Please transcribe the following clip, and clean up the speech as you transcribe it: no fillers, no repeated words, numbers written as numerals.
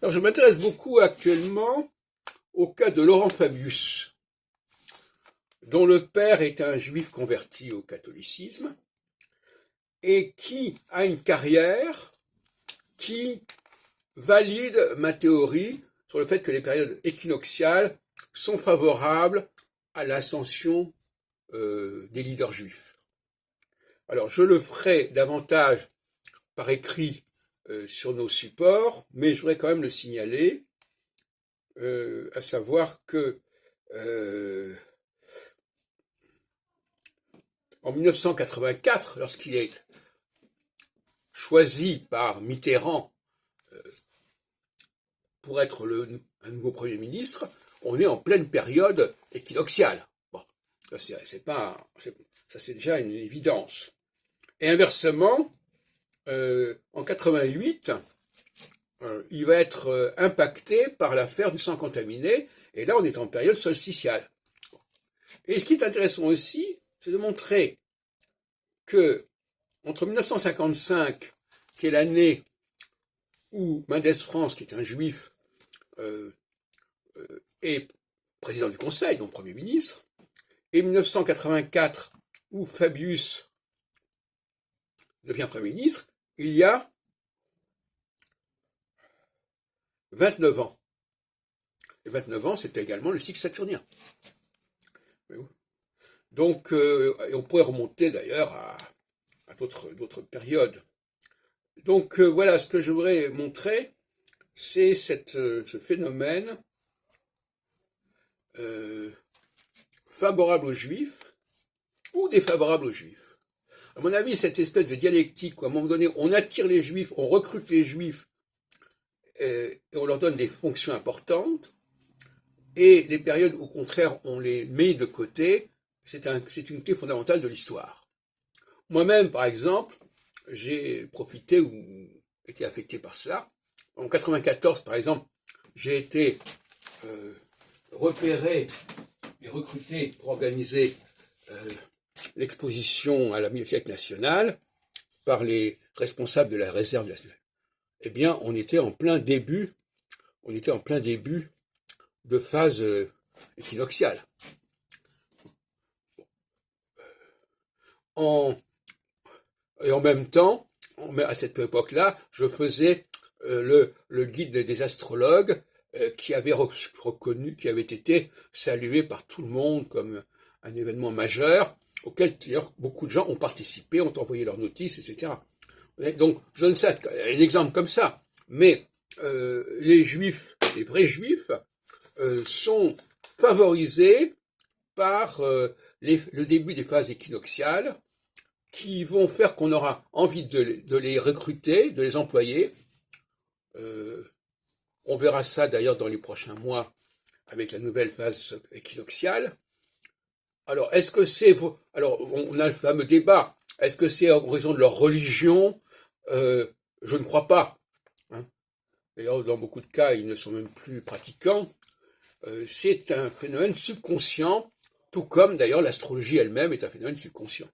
Alors, je m'intéresse beaucoup actuellement au cas de Laurent Fabius, dont le père est un juif converti au catholicisme et qui a une carrière qui valide ma théorie sur le fait que les périodes équinoxiales sont favorables à l'ascension des leaders juifs. Alors, je le ferai davantage par écrit sur nos supports, mais je voudrais quand même le signaler, à savoir que en 1984, lorsqu'il est choisi par Mitterrand pour être un nouveau Premier ministre, on est en pleine période équinoxiale. Bon, ça c'est déjà une évidence. Et inversement, en 88, il va être impacté par l'affaire du sang contaminé, et là on est en période solsticiale. Et ce qui est intéressant aussi, c'est de montrer que entre 1955, qui est l'année où Mendès France, qui est un juif, est président du Conseil, donc Premier ministre, et 1984, où Fabius devient Premier ministre, il y a 29 ans. Et 29 ans, c'est également le cycle saturnien. Donc, on pourrait remonter d'ailleurs à d'autres périodes. Donc, voilà, ce que je voudrais montrer, c'est ce phénomène favorable aux juifs ou défavorable aux juifs. À mon avis, cette espèce de dialectique où à un moment donné, on attire les juifs, on recrute les juifs et on leur donne des fonctions importantes, et les périodes, au contraire, on les met de côté, c'est une clé fondamentale de l'histoire. Moi-même, par exemple, j'ai profité ou été affecté par cela. En 94, par exemple, j'ai été repéré et recruté pour organiser l'exposition à la Bibliothèque nationale par les responsables de la réserve nationale. Eh bien, on était en plein début de phase équinoxiale. Et en même temps, à cette époque-là, je faisais le guide des astrologues qui avait été salué par tout le monde comme un événement majeur, auquel d'ailleurs beaucoup de gens ont participé, ont envoyé leurs notices, etc. Donc, je donne ça, un exemple comme ça. Mais les juifs, les vrais juifs, sont favorisés par le début des phases équinoxiales, qui vont faire qu'on aura envie de les recruter, de les employer. On verra ça d'ailleurs dans les prochains mois avec la nouvelle phase équinoxiale. Alors, on a le fameux débat. Est-ce que c'est en raison de leur religion? Je ne crois pas. Hein. D'ailleurs, dans beaucoup de cas, ils ne sont même plus pratiquants. C'est un phénomène subconscient, tout comme d'ailleurs l'astrologie elle-même est un phénomène subconscient.